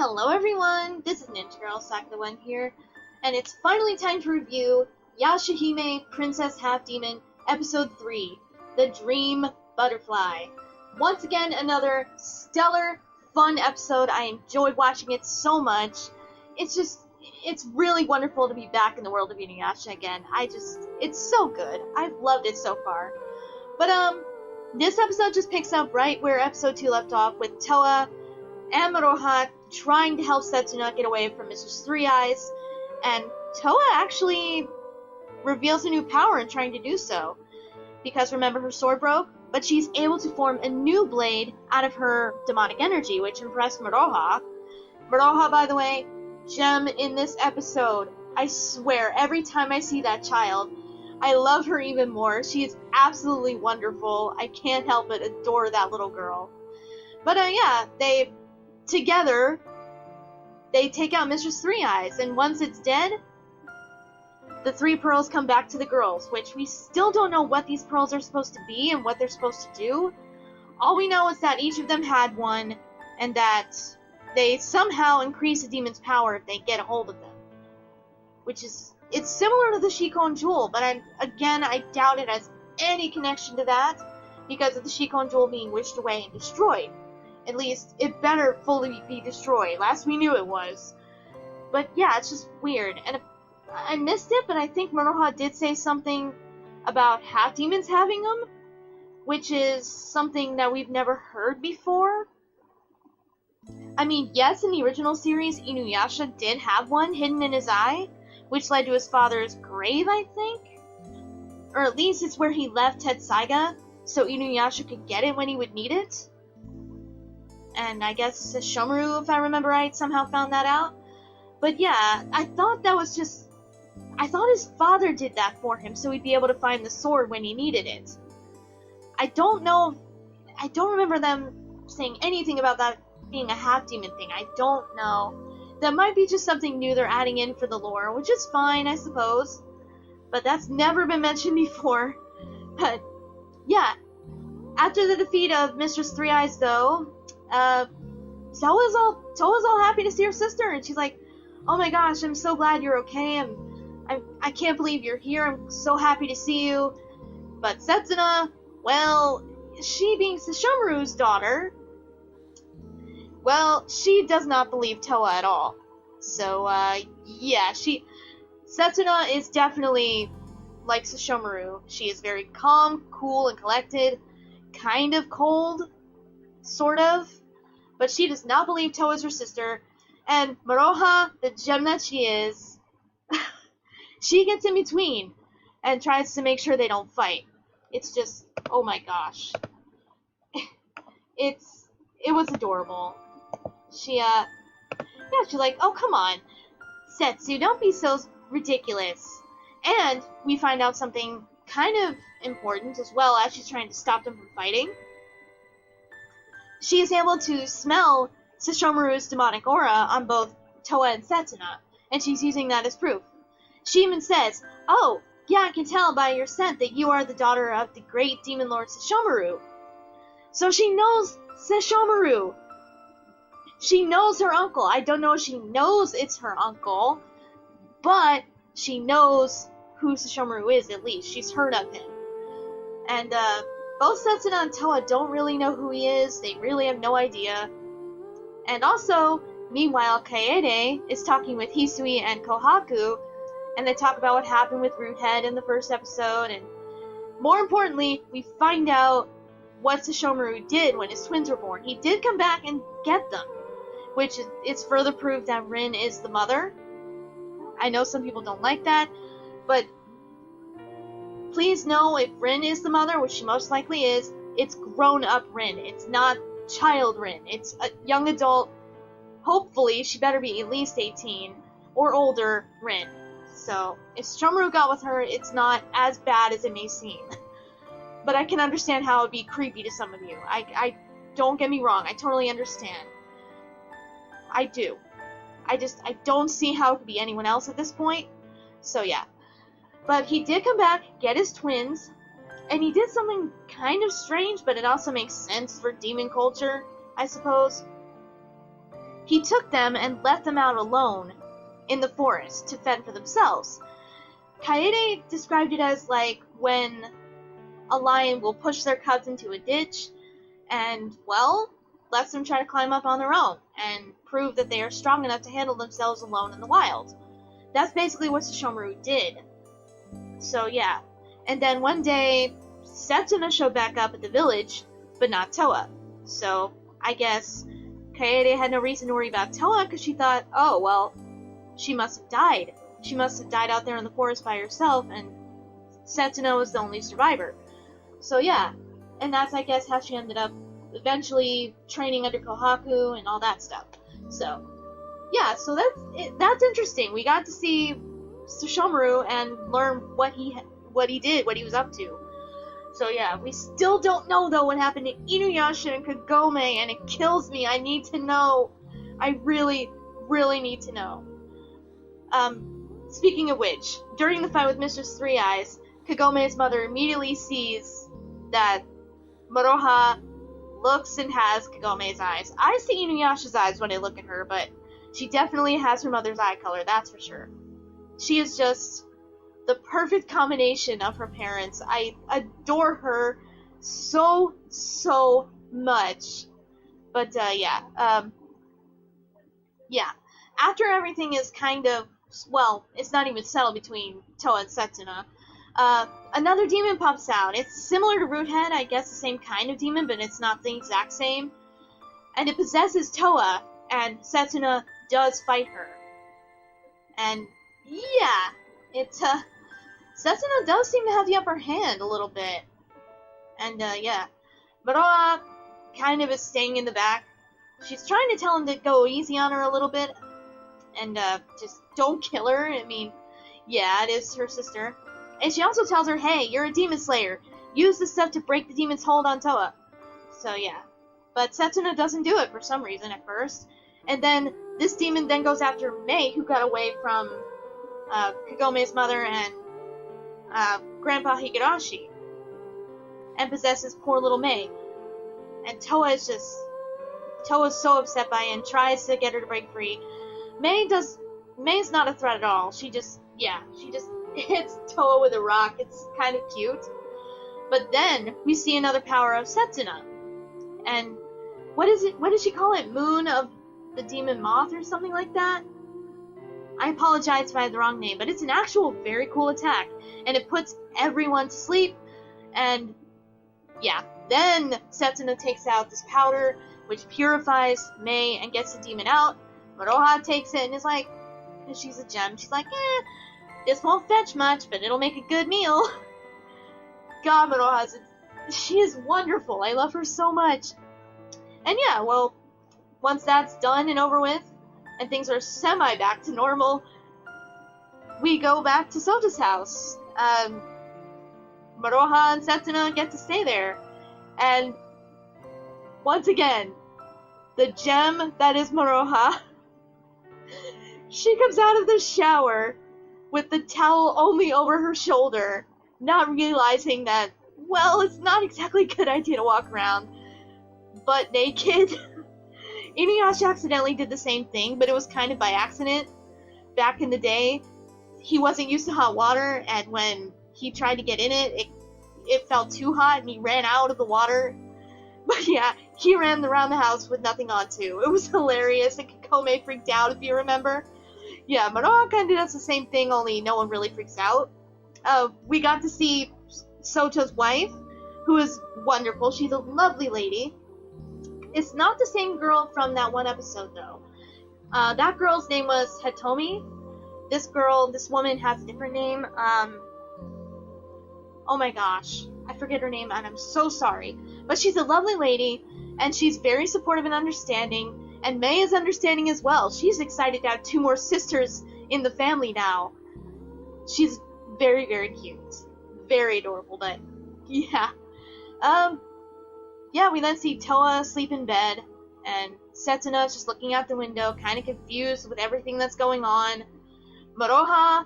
Hello everyone, this is Ninja Girl Sakura One here, and it's finally time to review Yashahime, Princess Half-Demon, Episode 3, The Dream Butterfly. Once again, another stellar, fun episode. I enjoyed watching it so much. It's really wonderful to be back in the world of Inuyasha again. It's so good. I've loved it so far. But, this episode just picks up right where Episode 2 left off, with Towa and Moroha trying to help Setsuna get away from Mistress Three Eyes, and Towa actually reveals a new power in trying to do so. Because remember, her sword broke, but she's able to form a new blade out of her demonic energy, which impressed Moroha. Moroha, by the way, gem in this episode. I swear, every time I see that child, I love her even more. She is absolutely wonderful. I can't help but adore that little girl. But yeah, together, they take out Mistress Three Eyes, and once it's dead, the three pearls come back to the girls, which we still don't know what these pearls are supposed to be and what they're supposed to do. All we know is that each of them had one, and that they somehow increase a demon's power if they get a hold of them. It's similar to the Shikon Jewel, but I doubt it has any connection to that, because of the Shikon Jewel being wished away and destroyed. At least, it better fully be destroyed. Last we knew it was. But yeah, it's just weird. And I missed it, but I think Moroha did say something about half-demons having them, which is something that we've never heard before. I mean, yes, in the original series, Inuyasha did have one hidden in his eye, which led to his father's grave, I think? Or at least it's where he left Tetsaiga, so Inuyasha could get it when he would need it. And I guess Shomaru, if I remember right, somehow found that out. But yeah, I thought his father did that for him, so he'd be able to find the sword when he needed it. I don't remember them saying anything about that being a half-demon thing. I don't know. That might be just something new they're adding in for the lore, which is fine, I suppose. But that's never been mentioned before. But, yeah. After the defeat of Mistress Three Eyes, though, Towa's all happy to see her sister, and she's like, "Oh my gosh, I'm so glad you're okay. I can't believe you're here. I'm so happy to see you." But Setsuna, well, she being Sesshomaru's daughter, well, she does not believe Towa at all. So, yeah, Setsuna is definitely like Sesshomaru. She is very calm, cool, and collected, kind of cold, sort of, but she does not believe Towa is her sister, and Moroha, the gem that she is, she gets in between and tries to make sure they don't fight. It's just, oh my gosh. It was adorable. She's like, "Oh, come on, Setsu, don't be so ridiculous." And we find out something kind of important as well as she's trying to stop them from fighting. She is able to smell Sesshomaru's demonic aura on both Towa and Setsuna, and she's using that as proof. She even says, "Oh, yeah, I can tell by your scent that you are the daughter of the great demon lord Sesshomaru." So she knows Sesshomaru. She knows her uncle. I don't know if she knows it's her uncle, but she knows who Sesshomaru is, at least. She's heard of him. And, both Setsuna and Towa don't really know who he is. They really have no idea. And also, meanwhile, Kaede is talking with Hisui and Kohaku, and they talk about what happened with Roothead in the first episode, and more importantly, we find out what Sesshomaru did when his twins were born. He did come back and get them, which is further proof that Rin is the mother. I know some people don't like that, but please know, if Rin is the mother, which she most likely is, it's grown-up Rin. It's not child Rin. It's a young adult, hopefully, she better be at least 18, or older Rin. So, if Shomaru got with her, it's not as bad as it may seem. But I can understand how it would be creepy to some of you. I don't get me wrong, I totally understand. I do. I don't see how it could be anyone else at this point. So yeah. But he did come back, get his twins, and he did something kind of strange, but it also makes sense for demon culture, I suppose. he took them and left them out alone in the forest to fend for themselves. Kaede described it as like when a lion will push their cubs into a ditch and, well, lets them try to climb up on their own and prove that they are strong enough to handle themselves alone in the wild. That's basically what Sesshomaru did. So yeah. And then one day, Setsuna showed back up at the village, but not Towa. So I guess Kaede had no reason to worry about Towa because she thought, oh, well, she must have died. She must have died out there in the forest by herself, and Setsuna was the only survivor. So yeah, and that's, I guess, how she ended up eventually training under Kohaku and all that stuff. So yeah, so that's interesting. We got to see Sesshomaru and learn what he did, what he was up to. So yeah, we still don't know though what happened to Inuyasha and Kagome, and it kills me. I need to know. I really, really need to know. Speaking of which, during the fight with Mistress Three Eyes, Kagome's mother immediately sees that Moroha looks and has Kagome's eyes. I see Inuyasha's eyes when I look at her, but she definitely has her mother's eye color, that's for sure. She is just the perfect combination of her parents. I adore her so, so much. But, yeah. After everything is kind of, well, it's not even settled between Towa and Setsuna, another demon pops out. It's similar to Roothead, I guess the same kind of demon, but it's not the exact same. And it possesses Towa, and Setsuna does fight her. And, yeah, Setsuna does seem to have the upper hand a little bit. And, yeah. Moroha kind of is staying in the back. She's trying to tell him to go easy on her a little bit. And, just don't kill her. I mean, yeah, it is her sister. And she also tells her, hey, you're a demon slayer. Use this stuff to break the demon's hold on Towa. So, yeah. But Setsuna doesn't do it for some reason at first. And then this demon then goes after Mei, who got away from Kagome's mother and Grandpa Higurashi, and possesses poor little Mei. And Towa's so upset by it and tries to get her to break free. Mei's not a threat at all. She just hits Towa with a rock. It's kind of cute. But then we see another power of Setsuna. And what did she call it? Moon of the Demon Moth or something like that? I apologize if I had the wrong name, but it's an actual very cool attack. And it puts everyone to sleep. And yeah, then Setsuna takes out this powder, which purifies Mei and gets the demon out. Moroha takes it and is like, because she's a gem, she's like, this won't fetch much, but it'll make a good meal. God, Moroha, she is wonderful. I love her so much. And yeah, well, once that's done and over with, and things are semi-back to normal, we go back to Sota's house. Moroha and Setsuna get to stay there. And once again, the gem that is Moroha, she comes out of the shower with the towel only over her shoulder, not realizing that, well, it's not exactly a good idea to walk around butt naked. Inuyasha accidentally did the same thing, but it was kind of by accident. Back in the day, he wasn't used to hot water, and when he tried to get in it felt too hot, and he ran out of the water. But yeah, he ran around the house with nothing on too. It was hilarious, and Kagome freaked out, if you remember. Yeah, Moroha kind of does the same thing, only no one really freaks out. We got to see Sota's wife, who is wonderful. She's a lovely lady. It's not the same girl from that one episode, though. That girl's name was Hitomi. This woman has a different name. Oh my gosh. I forget her name, and I'm so sorry. But she's a lovely lady, and she's very supportive and understanding, and Mei is understanding as well. She's excited to have 2 more sisters in the family now. She's very, very cute. Very adorable, but yeah. Yeah, we then see Towa asleep in bed, and Setsuna is just looking out the window, kind of confused with everything that's going on. Moroha,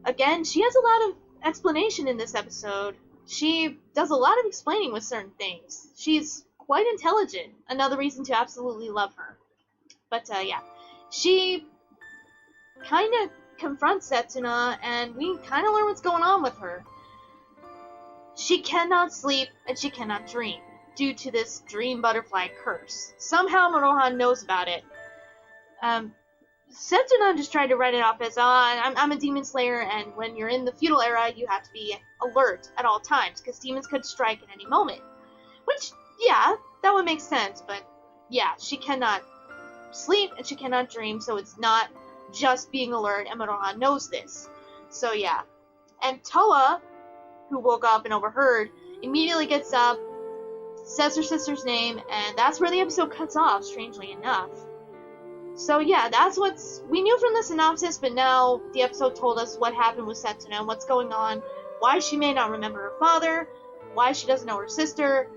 again, she has a lot of explanation in this episode. She does a lot of explaining with certain things. She's quite intelligent, another reason to absolutely love her. But, yeah. She kind of confronts Setsuna, and we kind of learn what's going on with her. She cannot sleep, and she cannot dream, due to this dream butterfly curse. Somehow Moroha knows about it. Setsuna just tried to write it off as, I'm a demon slayer, and when you're in the feudal era, you have to be alert at all times, because demons could strike at any moment. Which, yeah, that would make sense, but yeah, she cannot sleep, and she cannot dream, so it's not just being alert, and Moroha knows this. So yeah. And Towa, who woke up and overheard, immediately gets up, says her sister's name, and that's where the episode cuts off, strangely enough. So yeah, that's we knew from the synopsis, but now the episode told us what happened with Setsuna and what's going on, why she may not remember her father, why she doesn't know her sister.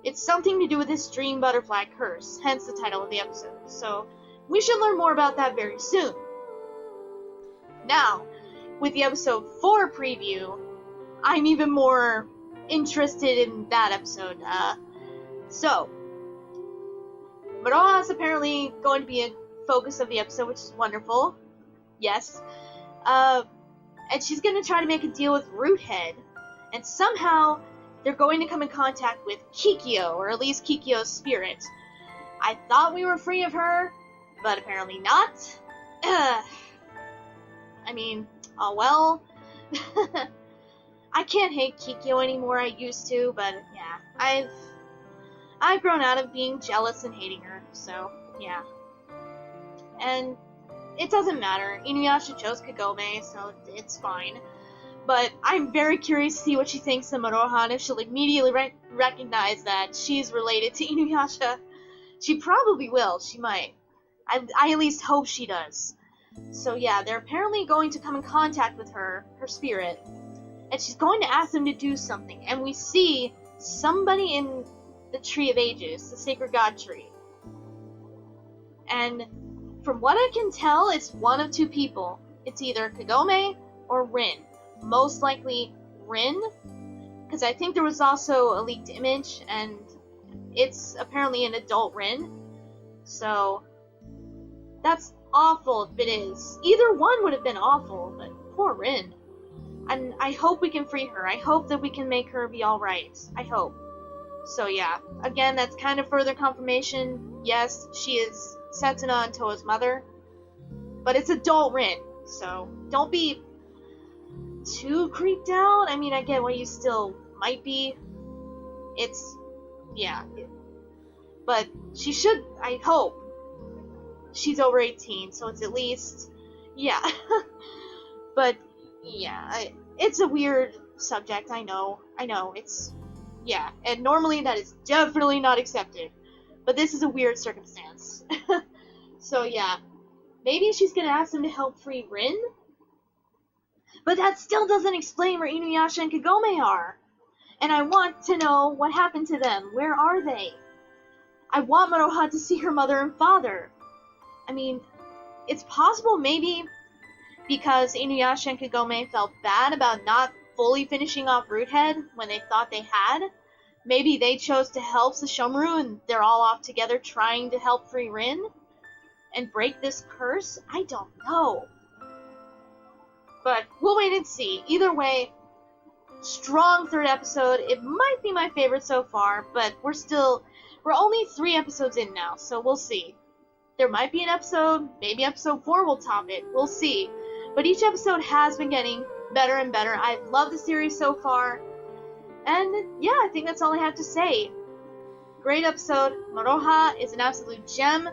It's something to do with this dream butterfly curse, hence the title of the episode. So we should learn more about that very soon. Now, with the episode 4 preview, I'm even more interested in that episode. So, Moroha is apparently going to be a focus of the episode, which is wonderful. Yes. And she's going to try to make a deal with Roothead. And somehow, they're going to come in contact with Kikyo, or at least Kikyo's spirit. I thought we were free of her, but apparently not. I mean, oh well. I can't hate Kikyo anymore, I used to, but yeah, I've grown out of being jealous and hating her, so yeah. And it doesn't matter, Inuyasha chose Kagome, so it's fine. But I'm very curious to see what she thinks of Moroha, and if she'll immediately recognize that she's related to Inuyasha. She probably will, she might. I at least hope she does. So yeah, they're apparently going to come in contact with her spirit, and she's going to ask them to do something, and we see somebody in the Tree of Ages, the Sacred God Tree. And from what I can tell, it's one of two people. It's either Kagome or Rin. Most likely Rin, because I think there was also a leaked image, and it's apparently an adult Rin. So, that's awful if it is. Either one would have been awful, but poor Rin. And I hope we can free her. I hope that we can make her be alright. I hope. So yeah, again, that's kind of further confirmation. Yes, she is Setsuna and Towa's mother. But it's adult Rin, so don't be too creeped out. I mean, I get why you still might be. It's, yeah. But she should, I hope. She's over 18, so it's at least, yeah. But, yeah, it's a weird subject, I know, it's, yeah, and normally that is definitely not accepted, but this is a weird circumstance. So, yeah, maybe she's gonna ask them to help free Rin? But that still doesn't explain where Inuyasha and Kagome are, and I want to know what happened to them. Where are they? I want Moroha to see her mother and father. I mean, it's possible maybe because Inuyasha and Kagome felt bad about not fully finishing off Roothead when they thought they had. Maybe they chose to help Sesshomaru and they're all off together trying to help free Rin and break this curse? I don't know. But we'll wait and see. Either way, strong third episode. It might be my favorite so far, but we're only 3 episodes in now, so we'll see. There might be an episode, maybe episode 4 will top it, we'll see. But each episode has been getting better and better. I've loved the series so far. And yeah, I think that's all I have to say. Great episode. Moroha is an absolute gem.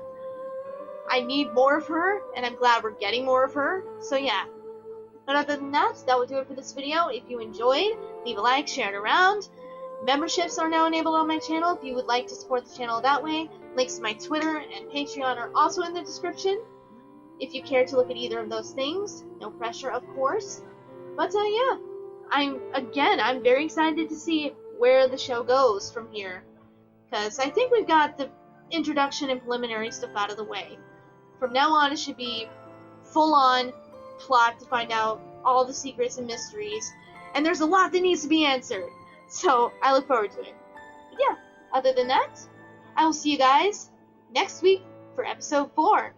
I need more of her, and I'm glad we're getting more of her. So yeah. But other than that, that will do it for this video. If you enjoyed, leave a like, share it around. Memberships are now enabled on my channel if you would like to support the channel that way. Links to my Twitter and Patreon are also in the description. If you care to look at either of those things, no pressure, of course. But yeah, I'm very excited to see where the show goes from here. Because I think we've got the introduction and preliminary stuff out of the way. From now on, it should be full-on plot to find out all the secrets and mysteries. And there's a lot that needs to be answered. So, I look forward to it. But yeah, other than that, I will see you guys next week for episode 4.